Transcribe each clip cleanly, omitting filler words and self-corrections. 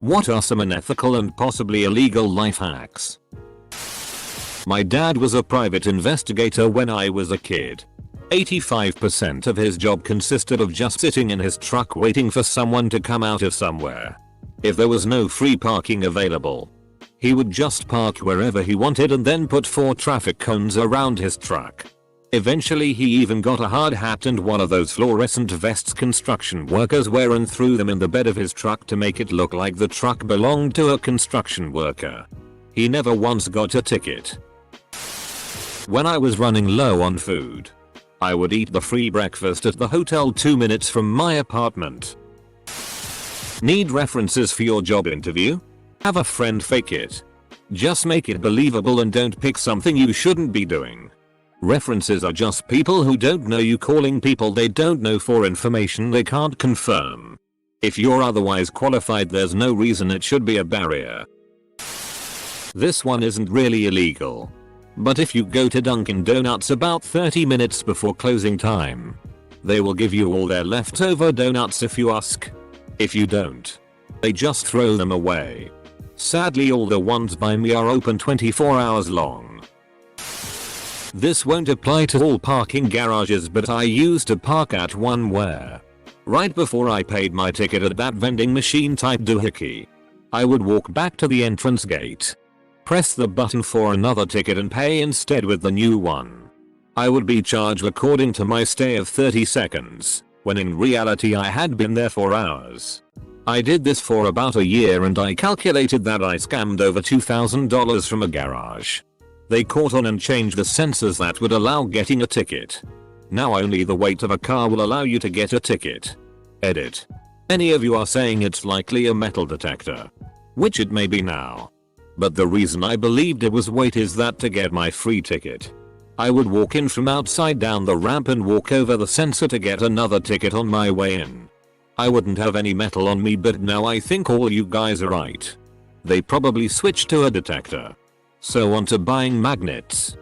What are some unethical and possibly illegal life hacks? My dad was a private investigator when I was a kid. 85% of his job consisted of just sitting in his truck waiting for someone to come out of somewhere. If there was no free parking available, he would just park wherever he wanted and then put 4 traffic cones around his truck. Eventually he even got a hard hat and one of those fluorescent vests construction workers wear and threw them in the bed of his truck to make it look like the truck belonged to a construction worker. He never once got a ticket. When I was running low on food, I would eat the free breakfast at the hotel 2 minutes from my apartment. Need references for your job interview? Have a friend fake it. Just make it believable and don't pick something you shouldn't be doing. References are just people who don't know you calling people they don't know for information they can't confirm. If you're otherwise qualified, there's no reason it should be a barrier. This one isn't really illegal, but if you go to Dunkin' Donuts about 30 minutes before closing time, they will give you all their leftover donuts if you ask. If you don't, they just throw them away. Sadly, all the ones by me are open 24 hours long. This won't apply to all parking garages, but I used to park at one where, right before I paid my ticket at that vending machine type doohickey, I would walk back to the entrance gate, press the button for another ticket and pay instead with the new one. I would be charged according to my stay of 30 seconds, when in reality I had been there for hours. I did this for about a year and I calculated that I scammed over $2,000 from a garage. They caught on and changed the sensors that would allow getting a ticket. Now only the weight of a car will allow you to get a ticket. Edit. Many of you are saying it's likely a metal detector, which it may be now. But the reason I believed it was weight is that to get my free ticket, I would walk in from outside down the ramp and walk over the sensor to get another ticket on my way in. I wouldn't have any metal on me, but now I think all you guys are right. They probably switched to a detector. So on to buying magnets.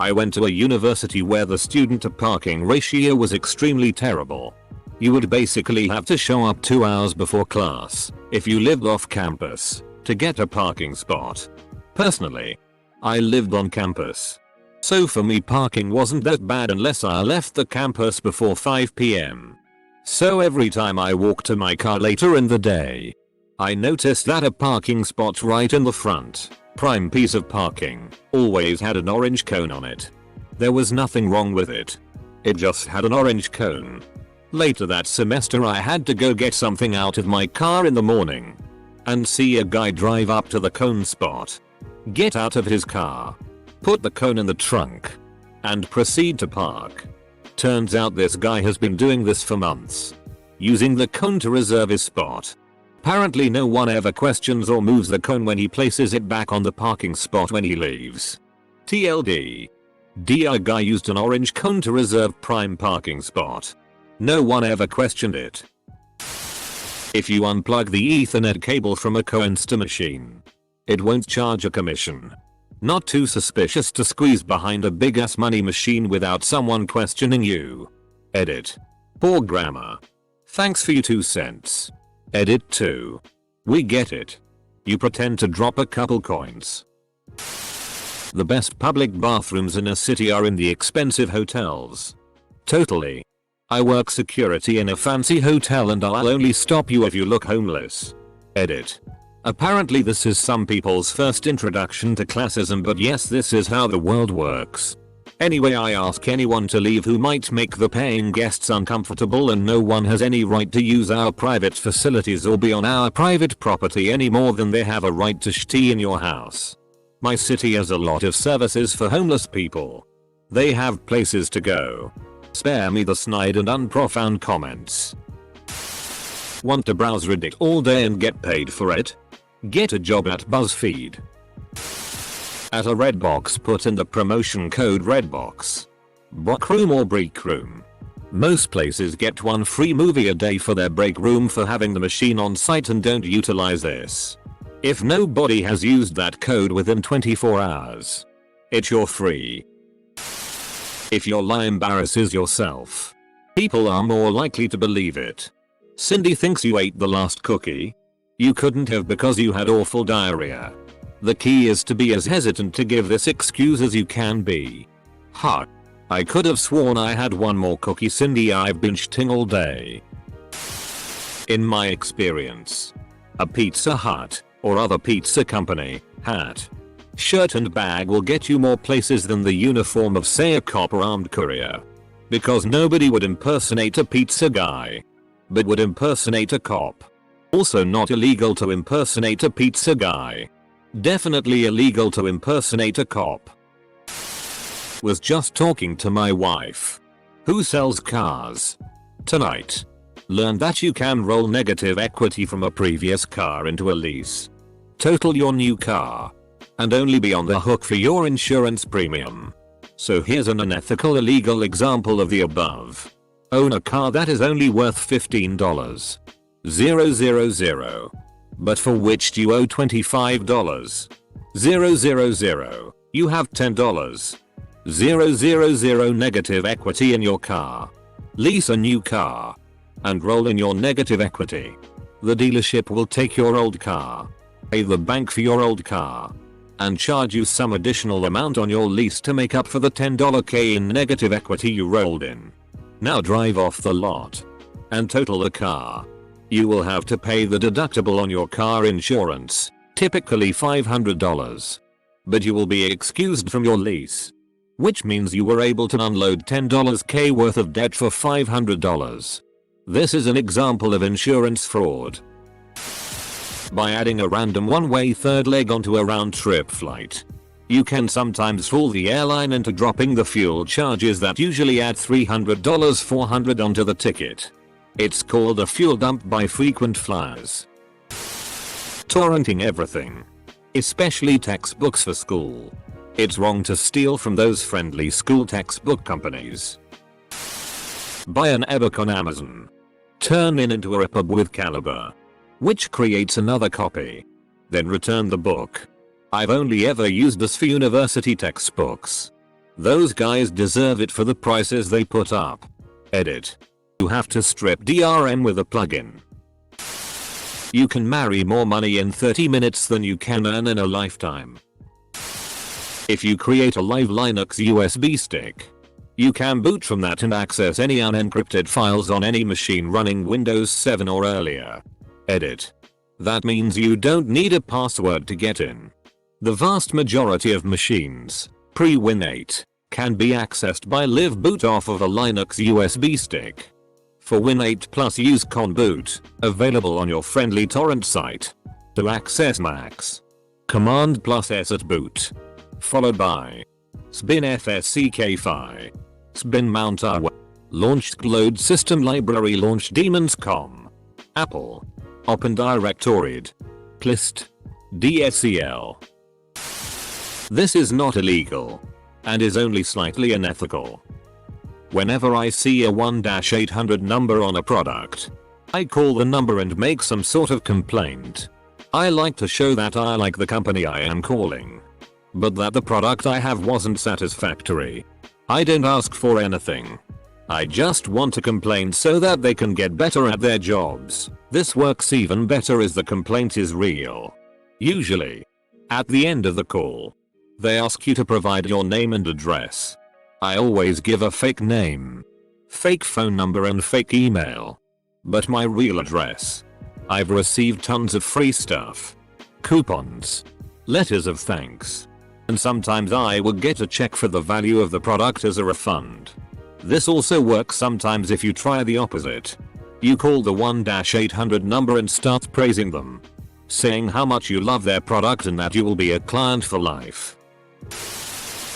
I went to a university where the student to parking ratio was extremely terrible. You would basically have to show up 2 hours before class, if you lived off campus, to get a parking spot. Personally, I lived on campus, so for me parking wasn't that bad unless I left the campus before 5 PM. So every time I walked to my car later in the day, I noticed that a parking spot right in the front, prime piece of parking, always had an orange cone on it. There was nothing wrong with it. It just had an orange cone. Later that semester I had to go get something out of my car in the morning and see a guy drive up to the cone spot, get out of his car, put the cone in the trunk, and proceed to park. Turns out this guy has been doing this for months, using the cone to reserve his spot. Apparently no one ever questions or moves the cone when he places it back on the parking spot when he leaves. TLD. A guy used an orange cone to reserve prime parking spot. No one ever questioned it. If you unplug the Ethernet cable from a Coinsta machine, it won't charge a commission. Not too suspicious to squeeze behind a big ass money machine without someone questioning you. Edit. Poor grammar. Thanks for your 2 cents. Edit 2. We get it. You pretend to drop a couple coins. The best public bathrooms in a city are in the expensive hotels. Totally. I work security in a fancy hotel and I'll only stop you if you look homeless. Edit. Apparently this is some people's first introduction to classism, but yes, this is how the world works. Anyway, I ask anyone to leave who might make the paying guests uncomfortable, and no one has any right to use our private facilities or be on our private property any more than they have a right to tea in your house. My city has a lot of services for homeless people. They have places to go. Spare me the snide and unprofound comments. Want to browse Reddit all day and get paid for it? Get a job at BuzzFeed. At a Redbox, put in the promotion code Redbox. Bookroom or Break Room. Most places get 1 free movie a day for their break room for having the machine on site and don't utilize this. If nobody has used that code within 24 hours, it's your free. If your lie embarrasses yourself, people are more likely to believe it. Cindy thinks you ate the last cookie. You couldn't have because you had awful diarrhea. The key is to be as hesitant to give this excuse as you can be. Ha. I could have sworn I had one more cookie, Cindy. I've been shitting all day. In my experience, a Pizza Hut or other pizza company hat, shirt and bag will get you more places than the uniform of, say, a cop or armed courier. Because nobody would impersonate a pizza guy, but would impersonate a cop. Also not illegal to impersonate a pizza guy. Definitely illegal to impersonate a cop. Was just talking to my wife, who sells cars, tonight. Learned that you can roll negative equity from a previous car into a lease. Total your new car, and only be on the hook for your insurance premium. So here's an unethical illegal example of the above. Own a car that is only worth $15,000, but for which you owe $25,000. You have $10,000 negative equity in your car. Lease a new car and roll in your negative equity. The dealership will take your old car, pay the bank for your old car, and charge you some additional amount on your lease to make up for the $10K in negative equity you rolled in. Now drive off the lot and total the car. You will have to pay the deductible on your car insurance, typically $500. But you will be excused from your lease, which means you were able to unload $10K worth of debt for $500. This is an example of insurance fraud. By adding a random one-way third leg onto a round-trip flight, you can sometimes fool the airline into dropping the fuel charges that usually add $300 $400 onto the ticket. It's called a fuel dump by frequent flyers. Torrenting everything, especially textbooks for school. It's wrong to steal from those friendly school textbook companies. Buy an ebook on Amazon. Turn it into a EPUB with Calibre, which creates another copy. Then return the book. I've only ever used this for university textbooks. Those guys deserve it for the prices they put up. Edit. You have to strip DRM with a plugin. You can marry more money in 30 minutes than you can earn in a lifetime. If you create a live Linux USB stick, you can boot from that and access any unencrypted files on any machine running Windows 7 or earlier. Edit. That means you don't need a password to get in. The vast majority of machines, pre-Win 8, can be accessed by live boot off of a Linux USB stick. For Win 8 Plus use Conboot, available on your friendly torrent site. To access Macs, Command plus S at boot, followed by SBIN-FSCK-FI, SBIN mount AWA, launched load system library launch daemons.com, Apple, Open Directoried, Plist, DSCL. This is not illegal, and is only slightly unethical. Whenever I see a 1-800 number on a product, I call the number and make some sort of complaint. I like to show that I like the company I am calling, but that the product I have wasn't satisfactory. I don't ask for anything. I just want to complain so that they can get better at their jobs. This works even better as the complaint is real. Usually, at the end of the call, they ask you to provide your name and address. I always give a fake name, fake phone number and fake email. But my real address. I've received tons of free stuff, coupons, letters of thanks, and sometimes I will get a check for the value of the product as a refund. This also works sometimes if you try the opposite. You call the 1-800 number and start praising them, saying how much you love their product and that you will be a client for life.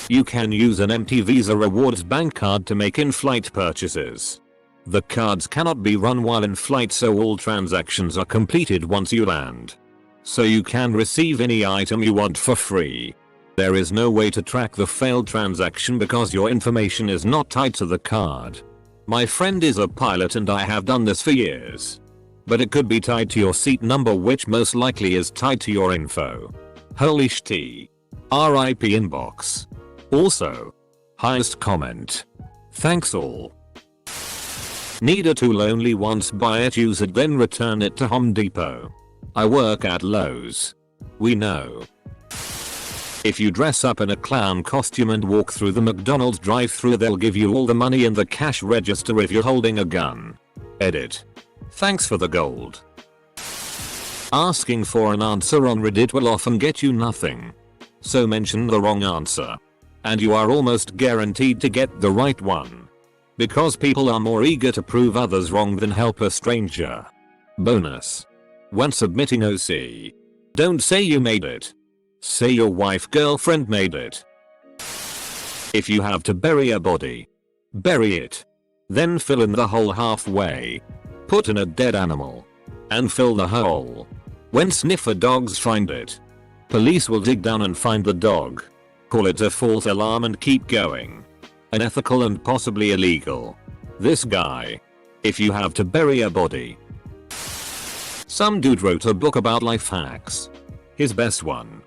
You can use an empty Visa Rewards bank card to make in-flight purchases. The cards cannot be run while in flight, so all transactions are completed once you land. So you can receive any item you want for free. There is no way to track the failed transaction because your information is not tied to the card. My friend is a pilot and I have done this for years. But it could be tied to your seat number, which most likely is tied to your info. Holy shit. RIP inbox. Also, highest comment. Thanks all. Need a tool only once, buy it, use it, then return it to Home Depot. I work at Lowe's. We know. If you dress up in a clown costume and walk through the McDonald's drive-thru, they'll give you all the money in the cash register if you're holding a gun. Edit. Thanks for the gold. Asking for an answer on Reddit will often get you nothing. So mention the wrong answer, and you are almost guaranteed to get the right one. Because people are more eager to prove others wrong than help a stranger. Bonus. When submitting OC, don't say you made it. Say your wife girlfriend made it. If you have to bury a body, bury it. Then fill in the hole halfway. Put in a dead animal. And fill the hole. When sniffer dogs find it, police will dig down and find the dog. Call it a false alarm and keep going. Unethical and possibly illegal. This guy. If you have to bury a body. Some dude wrote a book about life hacks. His best one.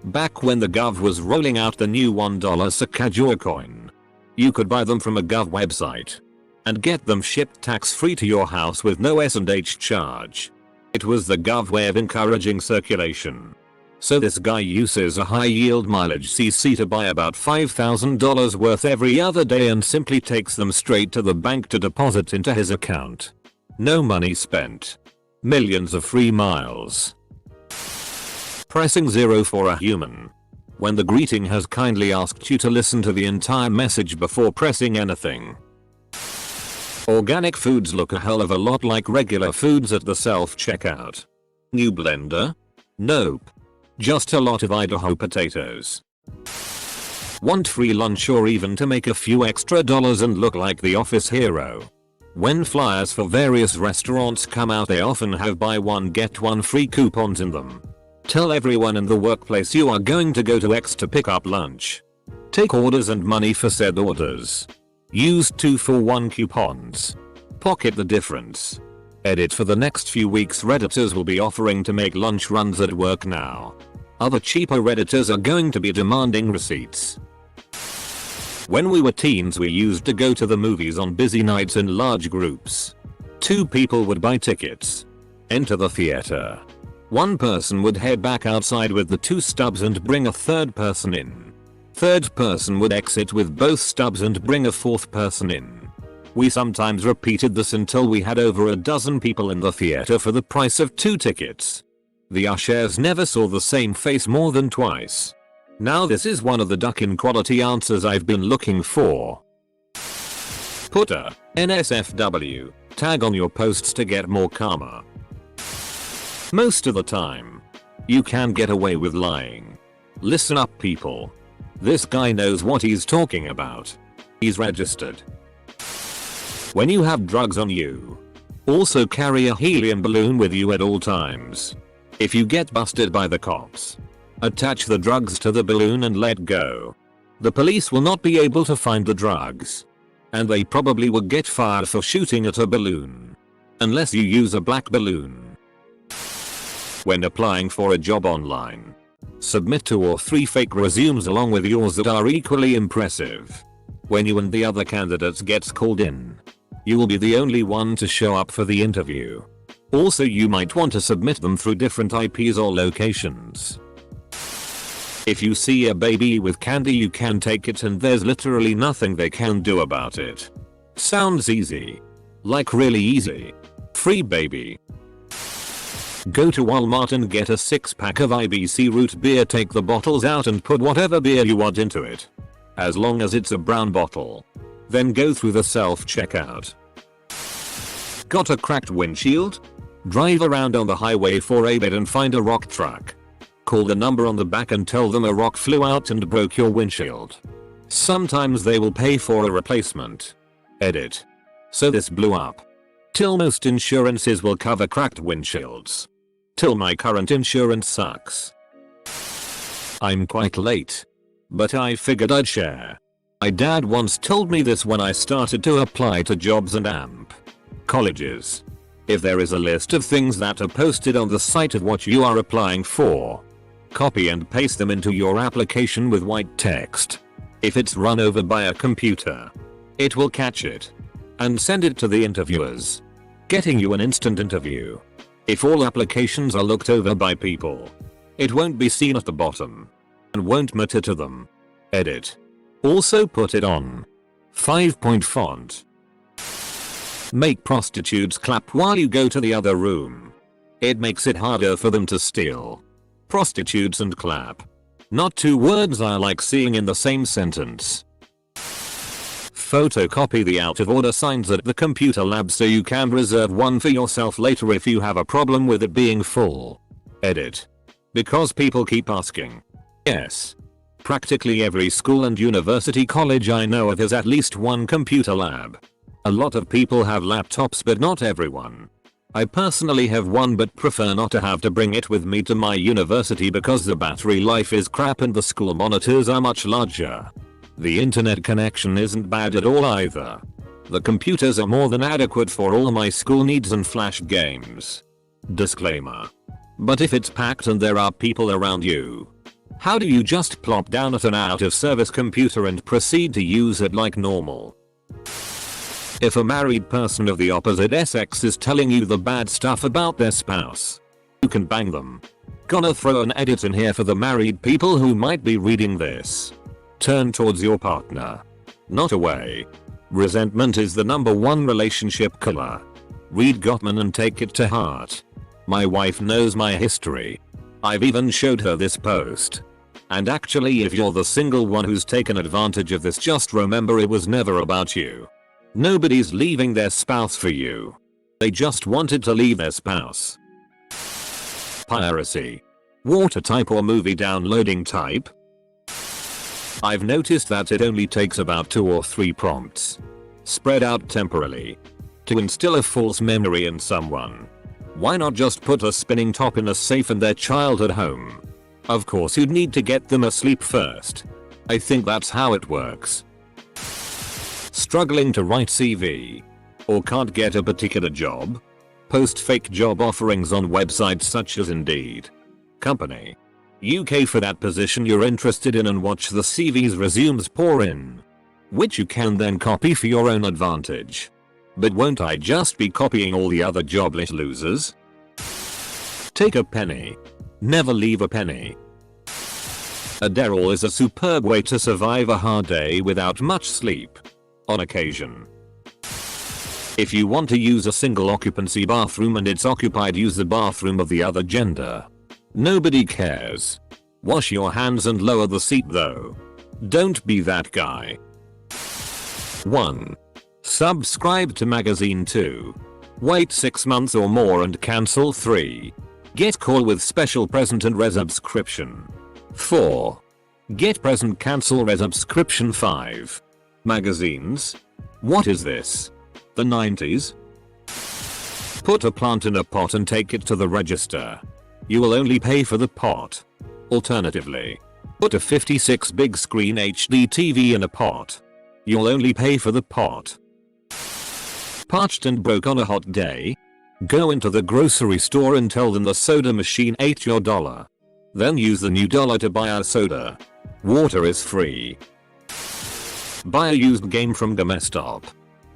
Back when the Gov was rolling out the new $1 Sacagawea coin. You could buy them from a Gov website. And get them shipped tax-free to your house with no S&H charge. It was the Gov way of encouraging circulation. So this guy uses a high yield mileage CC to buy about $5,000 worth every other day and simply takes them straight to the bank to deposit into his account. No money spent. Millions of free miles. Pressing 0 for a human. When the greeting has kindly asked you to listen to the entire message before pressing anything. Organic foods look a hell of a lot like regular foods at the self-checkout. New blender? Nope. Just a lot of Idaho potatoes. Want free lunch or even to make a few extra dollars and look like the office hero? When flyers for various restaurants come out, they often have buy one get one free coupons in them. Tell everyone in the workplace you are going to go to X to pick up lunch. Take orders and money for said orders. Use 2 for 1 coupons. Pocket the difference. Edit. For the next few weeks, Redditors will be offering to make lunch runs at work now. Other cheaper Redditors are going to be demanding receipts. When we were teens, we used to go to the movies on busy nights in large groups. 2 people would buy tickets. Enter the theater. 1 person would head back outside with the 2 stubs and bring a 3rd person in. 3rd person would exit with both stubs and bring a 4th person in. We sometimes repeated this until we had over a dozen people in the theater for the price of 2 tickets. The ushers never saw the same face more than twice. Now this is one of the duck-in quality answers I've been looking for. Put a NSFW tag on your posts to get more karma. Most of the time, you can get away with lying. Listen up, people. This guy knows what he's talking about. He's registered. When you have drugs on you, also carry a helium balloon with you at all times. If you get busted by the cops, attach the drugs to the balloon and let go. The police will not be able to find the drugs. And they probably will get fired for shooting at a balloon. Unless you use a black balloon. When applying for a job online, submit 2 or 3 fake resumes along with yours that are equally impressive. When you and the other candidates gets called in, you will be the only one to show up for the interview. Also, you might want to submit them through different IPs or locations. If you see a baby with candy, you can take it and there's literally nothing they can do about it. Sounds easy. Like really easy. Free baby. Go to Walmart and get a 6-pack of IBC root beer, take the bottles out and put whatever beer you want into it. As long as it's a brown bottle. Then go through the self-checkout. Got a cracked windshield? Drive around on the highway for a bit and find a rock truck. Call the number on the back and tell them a rock flew out and broke your windshield. Sometimes they will pay for a replacement. Edit. So this blew up. Till most insurances will cover cracked windshields. Till my current insurance sucks. I'm quite late. But I figured I'd share. My dad once told me this when I started to apply to jobs and colleges. If there is a list of things that are posted on the site of what you are applying for, copy and paste them into your application with white text. If it's run over by a computer, it will catch it and send it to the interviewers, getting you an instant interview. If all applications are looked over by people, it won't be seen at the bottom and won't matter to them. Edit. Also put it on 5-point font. Make prostitutes clap while you go to the other room. It makes it harder for them to steal. Prostitutes and clap. Not two words I like seeing in the same sentence. Photocopy the out of order signs at the computer lab so you can reserve one for yourself later if you have a problem with it being full. Edit. Because people keep asking. Yes. Practically every school and university college I know of has at least one computer lab. A lot of people have laptops but not everyone. I personally have one but prefer not to have to bring it with me to my university because the battery life is crap and the school monitors are much larger. The internet connection isn't bad at all either. The computers are more than adequate for all my school needs and flash games. Disclaimer. But if it's packed and there are people around you, how do you just plop down at an out of service computer and proceed to use it like normal? If a married person of the opposite sex is telling you the bad stuff about their spouse, you can bang them. Gonna throw an edit in here for the married people who might be reading this. Turn towards your partner, not away. Resentment is the #1 relationship killer. Read Gottman and take it to heart. My wife knows my history. I've even showed her this post. And actually, if you're the single one who's taken advantage of this, just remember it was never about you. Nobody's leaving their spouse for you. They just wanted to leave their spouse. Piracy. Water type or movie downloading type? I've noticed that it only takes about 2 or 3 prompts, spread out temporally, to instill a false memory in someone. Why not just put a spinning top in a safe and their child at home? Of course you'd need to get them asleep first. I think that's how it works. Struggling to write CV? Or can't get a particular job? Post fake job offerings on websites such as Indeed. Company. UK for that position you're interested in and watch the CV's resumes pour in, which you can then copy for your own advantage. But won't I just be copying all the other jobless losers? Take a penny. Never leave a penny. Adderall is a superb way to survive a hard day without much sleep. On occasion. If you want to use a single occupancy bathroom and it's occupied, use the bathroom of the other gender. Nobody cares. Wash your hands and lower the seat though. Don't be that guy. 1. Subscribe to magazine. 2. Wait 6 months or more and cancel. 3. Get call with special present and resubscription. 4. Get present, cancel, resubscription. 5. Magazines? What is this? The 90s? Put a plant in a pot and take it to the register. You will only pay for the pot. Alternatively, put a 56 big screen HD TV in a pot. You'll only pay for the pot. Parched and broke on a hot day? Go into the grocery store and tell them the soda machine ate your dollar. Then use the new dollar to buy a soda. Water is free. Buy a used game from GameStop.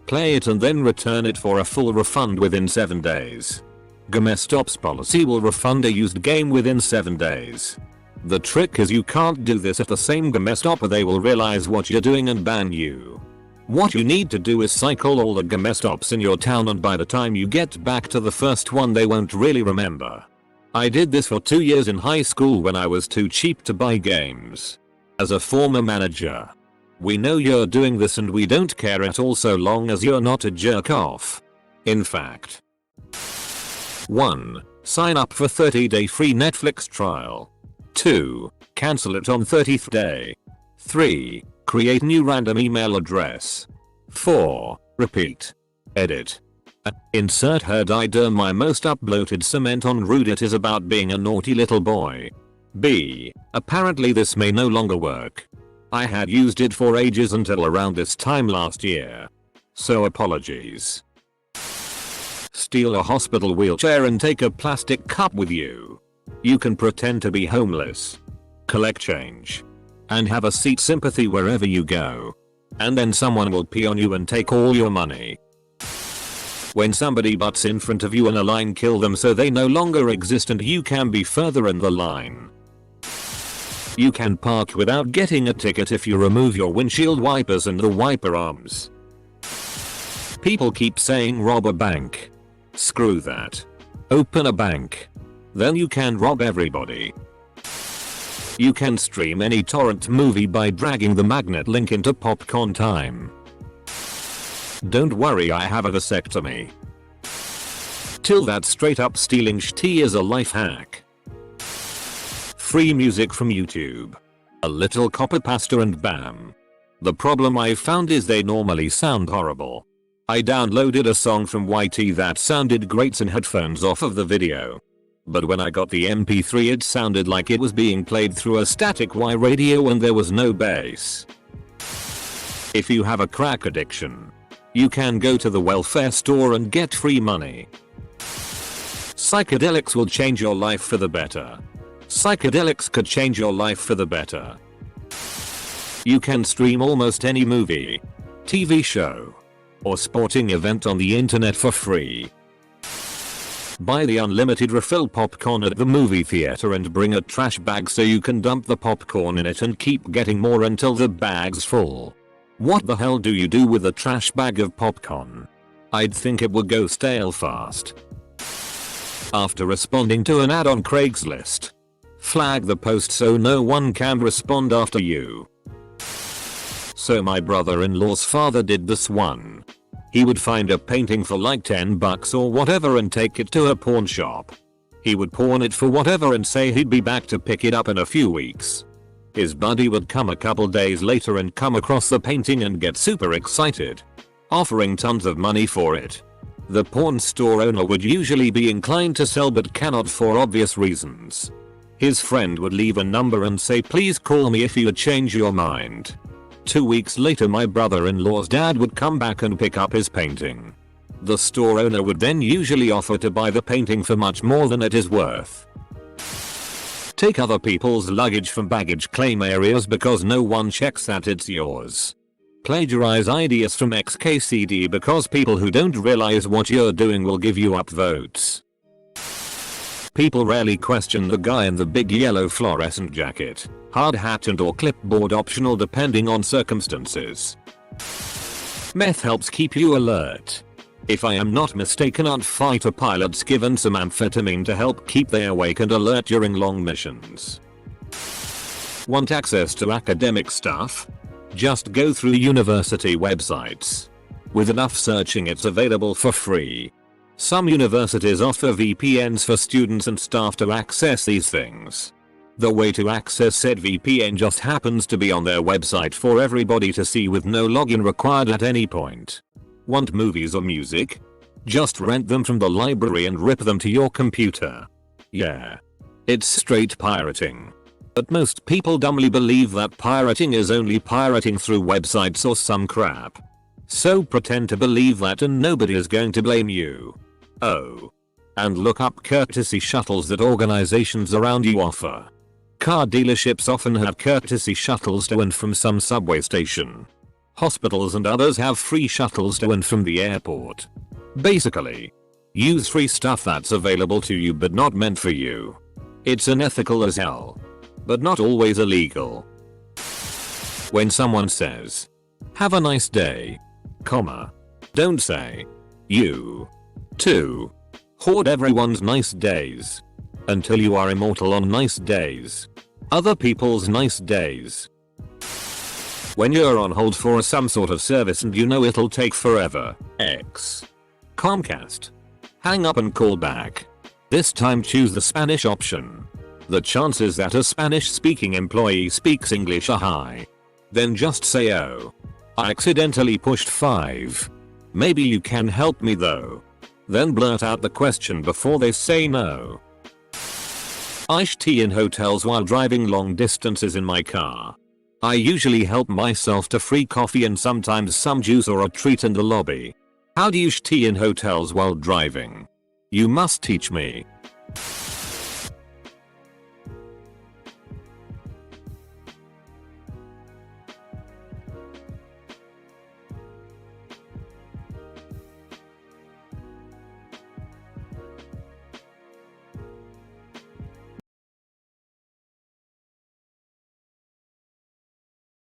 Play it and then return it for a full refund within 7 days. GameStop's policy will refund a used game within 7 days. The trick is you can't do this at the same GameStop or they will realize what you're doing and ban you. What you need to do is cycle all the GameStops in your town, and by the time you get back to the first one they won't really remember. I did this for 2 years in high school when I was too cheap to buy games. As a former manager, we know you're doing this and we don't care at all so long as you're not a jerk off. In fact. 1. Sign up for 30-day free Netflix trial. 2. Cancel it on 30th day. 3. Create new random email address. 4. Repeat. Edit. Insert heard I derm my most uploaded cement on Reddit is about being a naughty little boy. B. Apparently this may no longer work. I had used it for ages until around this time last year. So apologies. Steal a hospital wheelchair and take a plastic cup with you. You can pretend to be homeless. Collect change. And have a seat sympathy wherever you go. And then someone will pee on you and take all your money. When somebody butts in front of you in a line, kill them so they no longer exist and you can be further in the line. You can park without getting a ticket if you remove your windshield wipers and the wiper arms. People keep saying rob a bank. Screw that. Open a bank. Then you can rob everybody. You can stream any torrent movie by dragging the magnet link into Popcorn Time. Don't worry, I have a vasectomy. Till that, straight up stealing tea is a life hack. Free music from YouTube. A little copy pasta and bam. The problem I found is they normally sound horrible. I downloaded a song from YT that sounded great in headphones off of the video. But when I got the MP3 it sounded like it was being played through a static Y radio and there was no bass. If you have a crack addiction, you can go to the welfare store and get free money. Psychedelics will change your life for the better. Psychedelics could change your life for the better. You can stream almost any movie, TV show, or sporting event on the internet for free. Buy the unlimited refill popcorn at the movie theater and bring a trash bag so you can dump the popcorn in it and keep getting more until the bag's full. What the hell do you do with a trash bag of popcorn? I'd think it would go stale fast. After responding to an ad on Craigslist, flag the post so no one can respond after you. So my brother-in-law's father did this one. He would find a painting for like $10 or whatever and take it to a pawn shop. He would pawn it for whatever and say he'd be back to pick it up in a few weeks. His buddy would come a couple days later and come across the painting and get super excited, offering tons of money for it. The pawn store owner would usually be inclined to sell but cannot for obvious reasons. His friend would leave a number and say, please call me if you change your mind. 2 weeks later my brother-in-law's dad would come back and pick up his painting. The store owner would then usually offer to buy the painting for much more than it is worth. Take other people's luggage from baggage claim areas because no one checks that it's yours. Plagiarize ideas from XKCD because people who don't realize what you're doing will give you upvotes. People rarely question the guy in the big yellow fluorescent jacket, hard hat and or clipboard optional depending on circumstances. Meth helps keep you alert. If I am not mistaken, aren't fighter pilots given some amphetamine to help keep them awake and alert during long missions? Want access to academic stuff? Just go through university websites. With enough searching it's available for free. Some universities offer VPNs for students and staff to access these things. The way to access said VPN just happens to be on their website for everybody to see with no login required at any point. Want movies or music? Just rent them from the library and rip them to your computer. Yeah. It's straight pirating. But most people dumbly believe that pirating is only pirating through websites or some crap. So pretend to believe that and nobody is going to blame you. Oh. And look up courtesy shuttles that organizations around you offer. Car dealerships often have courtesy shuttles to and from some subway station. Hospitals and others have free shuttles to and from the airport. Basically, use free stuff that's available to you but not meant for you. It's unethical as hell, but not always illegal. When someone says, "Have a nice day," don't say, "You too." Hoard everyone's nice days until you are immortal on nice days. Other people's nice days. When you're on hold for some sort of service and you know it'll take forever. Comcast. Hang up and call back. This time choose the Spanish option. The chances that a Spanish speaking employee speaks English are high. Then just say, "Oh, I accidentally pushed 5. Maybe you can help me though." Then blurt out the question before they say no. Iced tea in hotels while driving long distances in my car. I usually help myself to free coffee and sometimes some juice or a treat in the lobby. How do you tea in hotels while driving? You must teach me.